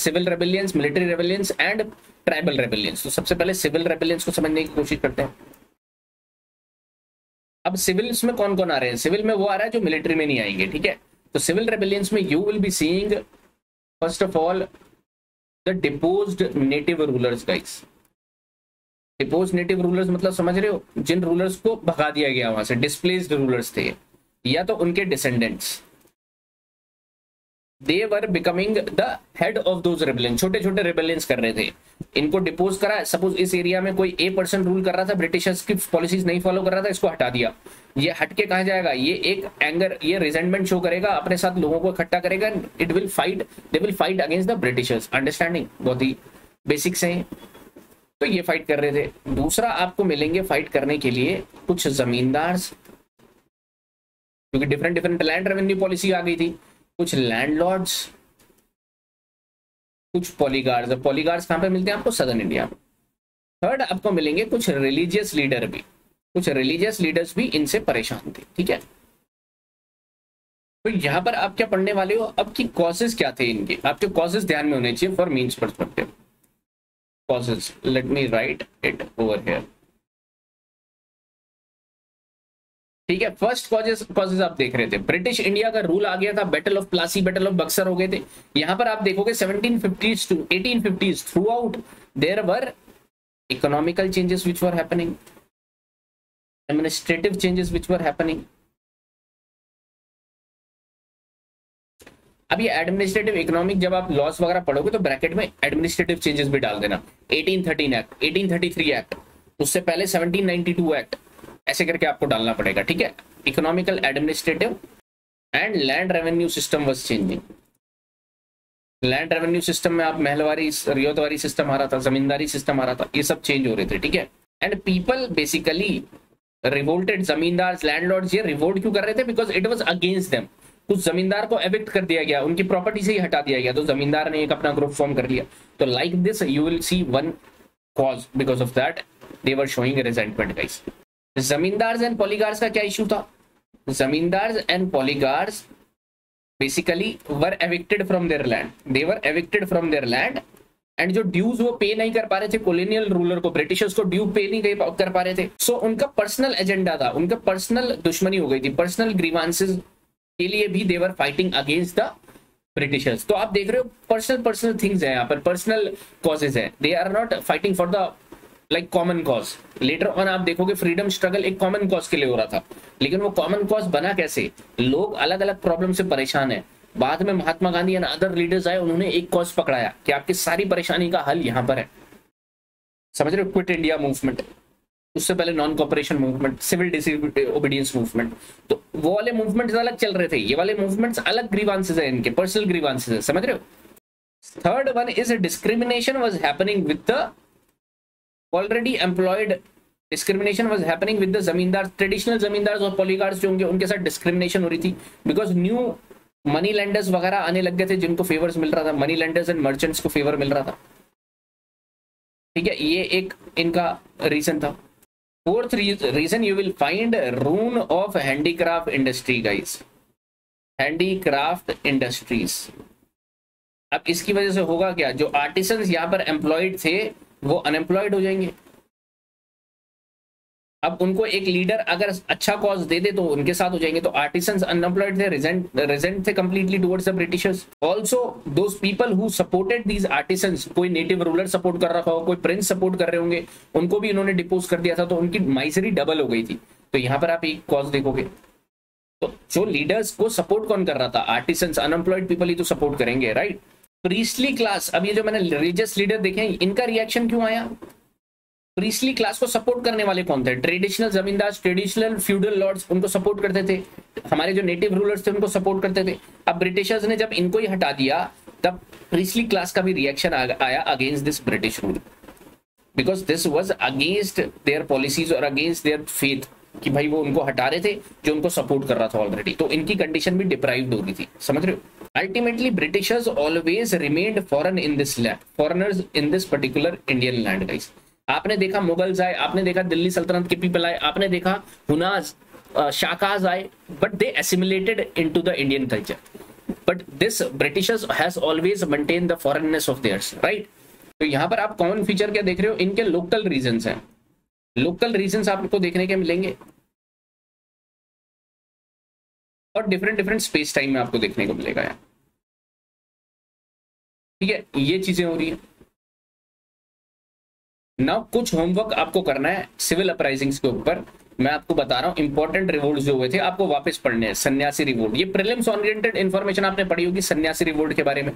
Civil rebellions, military rebellions and tribal rebellions. तो सबसे पहले सिविल रेबेलियंस को समझने की कोशिश करते हैं। अब सिविल्स में कौन कौन आ रहे हैं? सिविल में वो आ रहा है जो मिलिट्री में नहीं आएंगे, ठीक है। तो सिविल रेबेलियंस में you will be seeing first of all the deposed native rulers guys. Deposed native rulers मतलब समझ रहे हो, जिन रूलर्स को भगा दिया गया वहां से, डिस्प्लेस्ड रूलर्स थे या तो उनके descendants. They were becoming the head of those rebellion, छोटे छोटे रेबेलियंस कर रहे थे, इनको डिपोज करा। सपोज इस एरिया में कोई A% रूल कर रहा था, ब्रिटिशर्स की पॉलिसीज नहीं फॉलो कर रहा था, इसको हटा दिया। ये हट के कहा जाएगा, ये एक एंगर, ये रिजेंटमेंट शो करेगा, अपने साथ लोगों को इकट्ठा करेगा, it will fight, they will fight against the Britishers. Understanding बहुत ही बेसिक्स हैं। तो ये फाइट कर रहे थे। दूसरा आपको मिलेंगे फाइट करने के लिए कुछ जमींदार, क्योंकि different different land revenue policy आ गई थी, कुछ लैंडलॉर्ड्स, कुछ पॉलीगार्ड्स। पॉलीगार्ड्स कहां पे मिलते हैं आपको? सदर्न इंडिया में। थर्ड आपको मिलेंगे कुछ रिलीजियस लीडर भी, कुछ रिलीजियस लीडर्स भी इनसे परेशान थे, ठीक है। तो यहां पर आप क्या पढ़ने वाले हो, अब की कॉजेस क्या थे इनके, आपके कॉजेस ध्यान में होने चाहिए for means perspective. causes, let me write it over here, ठीक है। फर्स्ट कॉजेस आप देख रहे थे, ब्रिटिश इंडिया का रूल आ गया था, battle of Plassey, battle of Buxar हो गए थे। यहां पर आप देखोगे 1750s to 1850s throughout there were economical changes which were happening, administrative changes which were happening. अब ये एडमिनिस्ट्रेटिव इकोनॉमिक जब आप लॉस वगैरह पढ़ोगे तो ब्रैकेट में एडमिनिस्ट्रेटिव चेंजेस भी डाल देना। 1813 एक्ट, 1833 एक्ट, उससे पहले 1792 एक्ट, ऐसे करके आपको डालना पड़ेगा, ठीक है। Economical, administrative and land revenue system was changing. Land revenue system में आप महलवारी, रियायतवारी सिस्टम आ रहा था, जमींदारी सिस्टम आ रहा था, ये सब चेंज हो रहे थे, ठीक है। एंड पीपल बेसिकली रिवोल्टेड, जमींदार, लैंडलॉर्ड्स, ये रिवोल्ट क्यों कर रहे थे? Because it was against them. कुछ जमींदार को एविक्ट कर दिया गया, उनकी प्रॉपर्टी से ही हटा दिया गया, तो जमींदार ने एक अपना ग्रुप फॉर्म कर लिया। तो like this you will see one cause, because of that they were showing resentment guys. Zamindars and poligars का क्या इशू था? Zamindars and poligars basically were evicted from their land, they were evicted from their land, and जो dues वो pay नहीं कर पा रहे थे कॉलोनियल रूलर को, ब्रिटिशर्स को ड्यू पे नहीं कर पा रहे थे। सो उनका पर्सनल एजेंडा था, उनका पर्सनल दुश्मनी हो गई थी, पर्सनल ग्रीवांसेस के लिए भी देवर फाइटिंग अगेंस्ट द ब्रिटिशर्स। तो आप देख रहे हो पर्सनल थिंग्स है यहाँ पर, पर्सनल कॉजेज है, they are not fighting for the like common cause. Later on आप देखोगे फ्रीडम स्ट्रगल एक कॉमन कॉज के लिए हो रहा था, लेकिन वो कॉमन कॉज बना कैसे? लोग अलग अलग प्रॉब्लम से परेशान है। बाद में Mahatma Gandhi and other leaders आए, उन्होंने एक कॉज पकड़ाया कि आपकी सारी परेशानी का हल यहाँ पर है। समझ रहे हो? क्विट इंडिया मूवमेंट, उससे पहले non cooperation movement, civil disobedience movement, तो वो वाले मूवमेंट्स अलग चल रहे थे, ये वाले मूवमेंट्स अलग ग्रीवांसेस है, इनके पर्सनल ग्रीवांसेस है, समझ रहे हो? Third one is discrimination was happening with the already employed, discrimination was happening with the जमींदार, ट्रेडिशनल जमींदार्स और पॉलीगार्ड्स जो होंगे उनके साथ डिस्क्रिमिनेशन हो रही थी, बिकॉज न्यू मनी लैंडर्स वगैरह आने लग गए थे जिनको फेवर्स मिल रहा था, मनी लैंडर्स एंड मर्चेंट्स को फेवर मिल रहा था, ठीक है। ये एक इनका रीजन था। Fourth reason you will find ruin of handicraft industry guys, handicraft industries। अब इसकी वजह से होगा क्या? जो आर्टिसंस यहाँ पर एम्प्लॉयड थे वो अनएम्प्लॉयड हो जाएंगे। अब उनको एक लीडर अगर अच्छा कॉज दे दे तो उनके साथ हो जाएंगे। तो आर्टिसंस अनएम्प्लॉयड थे, रेजेंट थे completely towards the Britishers. Also those people who supported these artisans, कोई नेटिव रूलर सपोर्ट कर रहा होगा, कोई प्रिंस सपोर्ट कर रहे होंगे, उनको भी इन्होंने डिपोज कर दिया था, तो उनकी माइजरी डबल हो गई थी। तो यहाँ पर आप एक कॉज देखोगे, तो जो लीडर्स को सपोर्ट कौन कर रहा था? आर्टिसंस, अनएम्प्लॉयड पीपल ही तो सपोर्ट करेंगे, राइट। प्रीस्टली क्लास, अब ये जो मैंने रिलीजियस लीडर देखे इनका रिएक्शन क्यों आया? प्रीस्टली क्लास को सपोर्ट करने वाले कौन थे? ट्रेडिशनल जमींदार, ट्रेडिशनल फ्यूडल लॉर्ड्स उनको सपोर्ट करते थे, हमारे जो नेटिव रूलर्स थे उनको सपोर्ट करते थे। अब ब्रिटिशर्स ने जब इनको ही हटा दिया तब प्रीस्टली क्लास का भी रिएक्शन आया against this British rule, because this was against their policies और अगेंस्ट देयर फेथ, कि भाई वो उनको हटा रहे थे जो उनको सपोर्ट कर रहा था ऑलरेडी, तो इनकी कंडीशन भी डिप्राइव्ड हो रही थी, समझ रहे हो। Ultimately Britishers always remained foreign in this land, foreigners in this particular Indian land guys. आपने देखा मुगल्स आए, आपने देखा दिल्ली सल्तनत के पीपल आए, आपने देखा हुनाज, शाकाज आए, but they assimilated into the Indian culture. But this Britishers has always maintain the foreignness of theirs, right. तो यहाँ पर आप कॉमन फीचर क्या देख रहे हो, इनके लोकल रीजन्स हैं, लोकल रीजन्स आपको देखने के मिलेंगे और डिफरेंट डिफरेंट स्पेस टाइम में आपको देखने को मिलेगा यार, ठीक है, ये चीजें हो रही है। नाउ कुछ होमवर्क आपको करना है सिविल अपराइजिंग्स के ऊपर, मैं आपको बता रहा हूँ इंपॉर्टेंट रिवोल्ट जो हुए थे आपको वापस पढ़ने हैं। सन्यासी रिवोल्ट, ये प्रीलिम्स ओरिएंटेड इंफॉर्मेशन आपने पढ़ी होगी सन्यासी रिवोल्ट के बारे में।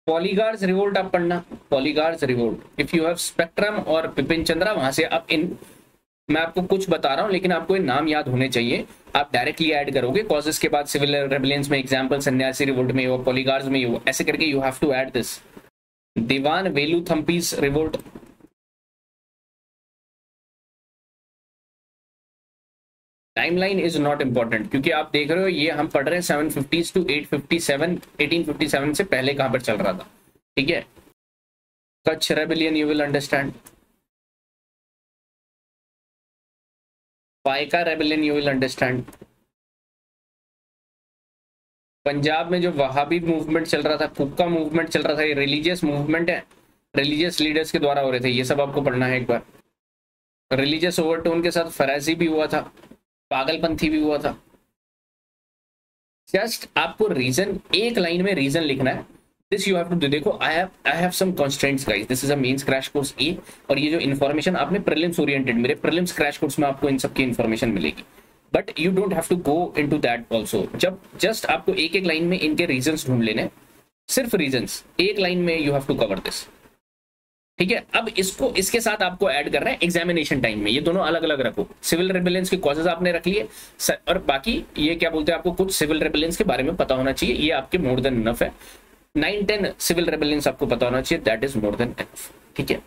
पॉलीगार्स रिवोल्ट आप पढ़ना, poligars revolt, if you have spectrum और बिपिन चंद्रा, वहां से आप इन, मैं आपको कुछ बता रहा हूं लेकिन आपको ये नाम याद होने चाहिए, आप डायरेक्टली ऐड करोगे कॉजेस के बाद सिविल रेबेलियंस में एग्जांपल सन्यासी रिवोल्ट में हो, पॉलीगार्स में हो, ऐसे करके you have to add this. Diwan Velu Thampi's revolt, timeline is not important क्योंकि आप देख रहे हो ये हम पढ़ रहे हैं 750 टू 857, 1857 से पहले कहां पर चल रहा था, ठीक है। Kutch rebellion you will understand, Paika rebellion you will understand, Punjab में जो वहाबी मूवमेंट चल रहा था, कुक्का मूवमेंट चल रहा था, ये रिलीजियस मूवमेंट है, रिलीजियस लीडर्स के द्वारा हो रहे थे, ये सब आपको पढ़ना है एक बार। रिलीजियस ओवरटोन के साथ फराजी भी हुआ था, पागलपंथी भी हुआ था। जस्ट आपको रीजन, एक लाइन में रीजन लिखना है, this you have to do. देखो I have some constraints guys, this is a mains crash course ए, और ये जो इन्फॉर्मेशन आपने प्रीलिम्स ओरिएंटेड, मेरे प्रीलिम्स क्रैश कोर्स में आपको इन सब की इन्फॉर्मेशन मिलेगी, but you don't have to go into that also. जब जस्ट आपको एक एक लाइन में इनके रीजंस ढूंढ लेने, सिर्फ रीजंस एक लाइन में you have to cover this, ठीक है। अब इसको इसके साथ आपको ऐड करना है एग्जामिनेशन टाइम में, ये दोनों अलग अलग रखो। सिविल रेबेलियंस के कॉजेज आपने रख लिए और बाकी ये क्या बोलते हैं, आपको कुछ सिविल रेबेलियंस के बारे में पता होना चाहिए, ये आपके मोर देन इनफ है। 9-10 सिविल रेबेलियंस आपको पता होना चाहिए, that is more than enough, ठीक है।